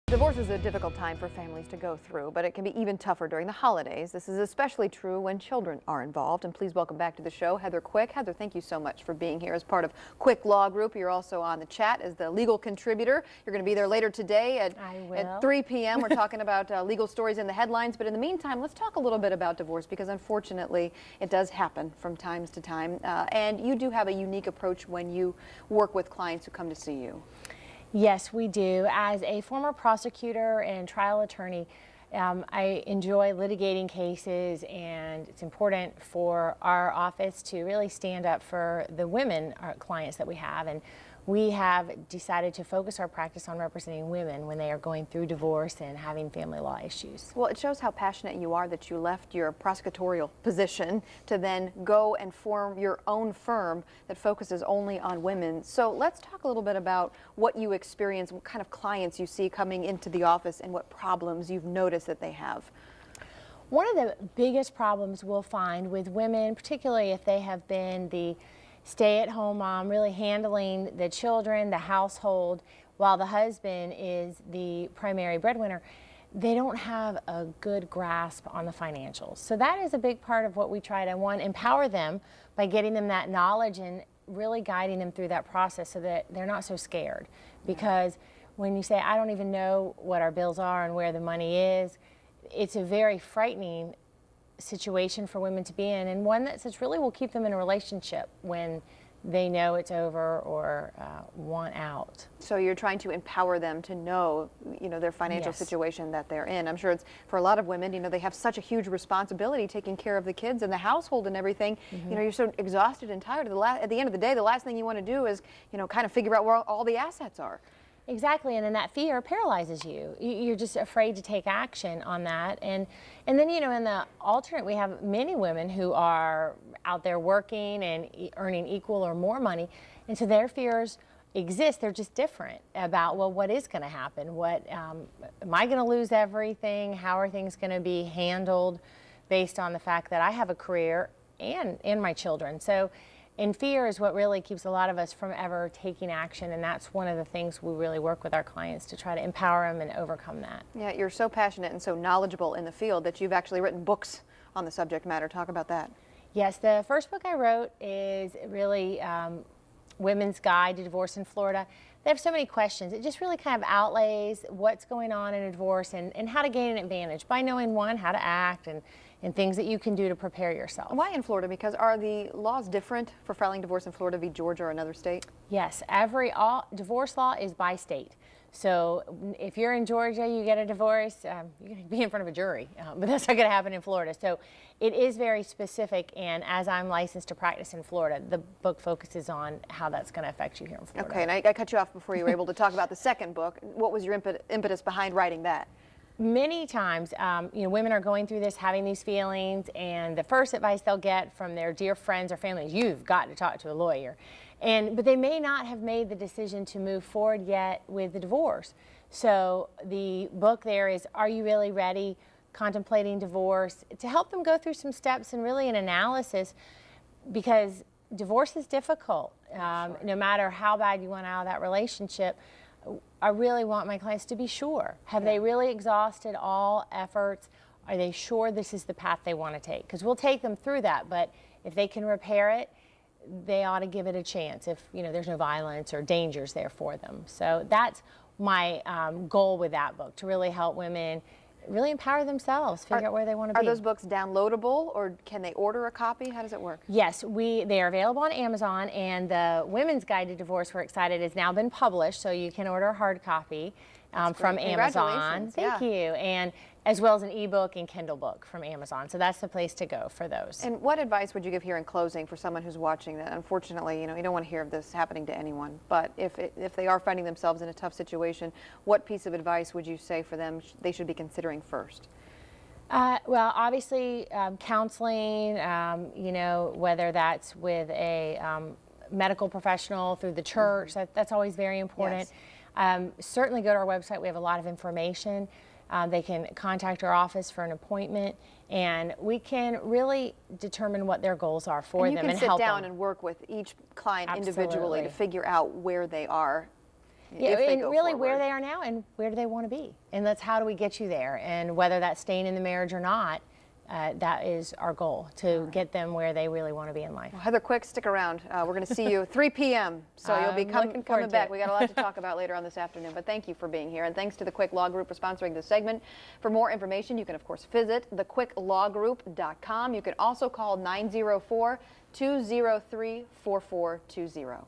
Divorce is a difficult time for families to go through, but it can be even tougher during the holidays. This is especially true when children are involved. And please welcome back to the show, Heather Quick. Heather, thank you so much for being here as part of Quick Law Group. You're also on the chat as the legal contributor. You're going to be there later today at 3 p.m. We're talking about legal stories in the headlines. But in the meantime, let's talk a little bit about divorce, because unfortunately it does happen from time to time. And you do have a unique approach when you work with clients who come to see you. Yes, we do. As a former prosecutor and trial attorney, I enjoy litigating cases, and it's important for our office to really stand up for the women, our clients that we have. And we have decided to focus our practice on representing women when they are going through divorce and having family law issues. Well, it shows how passionate you are that you left your prosecutorial position to then go and form your own firm that focuses only on women. So let's talk a little bit about what you experience, what kind of clients you see coming into the office, and what problems you've noticed that they have. One of the biggest problems we'll find with women, particularly if they have been the stay-at-home mom, really handling the children, the household, while the husband is the primary breadwinner, they don't have a good grasp on the financials. So that is a big part of what we try to, one, empower them by getting them that knowledge and really guiding them through that process so that they're not so scared. Because when you say, I don't even know what our bills are and where the money is, it's a very frightening situation for women to be in, and one that says really will keep them in a relationship when they know it's over or want out. So you're trying to empower them to know, their financial situation that they're in. I'm sure it's for a lot of women, they have such a huge responsibility taking care of the kids and the household and everything. You're so exhausted and tired. At the end of the day, the last thing you want to do is, kind of figure out where all the assets are. Exactly, and then that fear paralyzes you. You're just afraid to take action on that. And then, in the alternate, we have many women who are out there working and earning equal or more money. And so their fears exist. They're just different about, well, what is going to happen? Am I going to lose everything? How are things going to be handled based on the fact that I have a career and my children? And fear is what really keeps a lot of us from ever taking action, and that's one of the things we really work with our clients to try to empower them and overcome that. Yeah, you're so passionate and so knowledgeable in the field that you've actually written books on the subject matter. Talk about that. Yes, the first book I wrote is really Women's Guide to Divorce in Florida. They have so many questions. It just really kind of outlays what's going on in a divorce and how to gain an advantage by knowing, one, how to act and things that you can do to prepare yourself. Why in Florida? Because are the laws different for filing divorce in Florida v. Georgia or another state? Yes, divorce law is by state. So if you're in Georgia, you get a divorce, you're going to be in front of a jury, but that's not going to happen in Florida. So it is very specific, and as I'm licensed to practice in Florida, the book focuses on how that's going to affect you here in Florida. Okay, and I cut you off before you were able to talk about the second book. What was your impetus behind writing that? Many times, women are going through this, having these feelings, and the first advice they'll get from their dear friends or family is, you've got to talk to a lawyer. But they may not have made the decision to move forward yet with the divorce. So the book there is, Are You Really Ready? Contemplating Divorce, to help them go through some steps and really an analysis, because divorce is difficult. Sure. No matter how bad you want out of that relationship, I really want my clients to be sure. Have they really exhausted all efforts? Are they sure this is the path they want to take? Because we'll take them through that, but if they can repair it, they ought to give it a chance if there's no violence or dangers there for them. So that's my goal with that book, to really help women really empower themselves, figure out where they want to be. Are those books downloadable, or can they order a copy? How does it work? Yes, they are available on Amazon, and the Women's Guide to Divorce, we're excited, has now been published, so you can order a hard copy from Amazon. Thank you. And as well as an ebook and Kindle book from Amazon. So that's the place to go for those. And what advice would you give here in closing for someone who's watching that, unfortunately, you don't want to hear of this happening to anyone, but if they are finding themselves in a tough situation, what piece of advice would you say for them they should be considering first? Well, obviously, counseling, whether that's with a medical professional, through the church, that's always very important. Yes. Certainly go to our website. We have a lot of information. They can contact our office for an appointment, and we can really determine what their goals are for them and help them. You can sit down and work with each client individually to figure out where they are. Yeah, if they and go really forward. where they are now and where do they want to be? And how do we get you there? And whether that's staying in the marriage or not, that is our goal, to get them where they really want to be in life. Well, Heather Quick, stick around. We're going to see you 3 p.m. So you'll be looking forward coming to back. it. We got a lot to talk about later on this afternoon. But thank you for being here, and thanks to the Quick Law Group for sponsoring this segment. For more information, you can of course visit thequicklawgroup.com. You can also call 904-203-4420.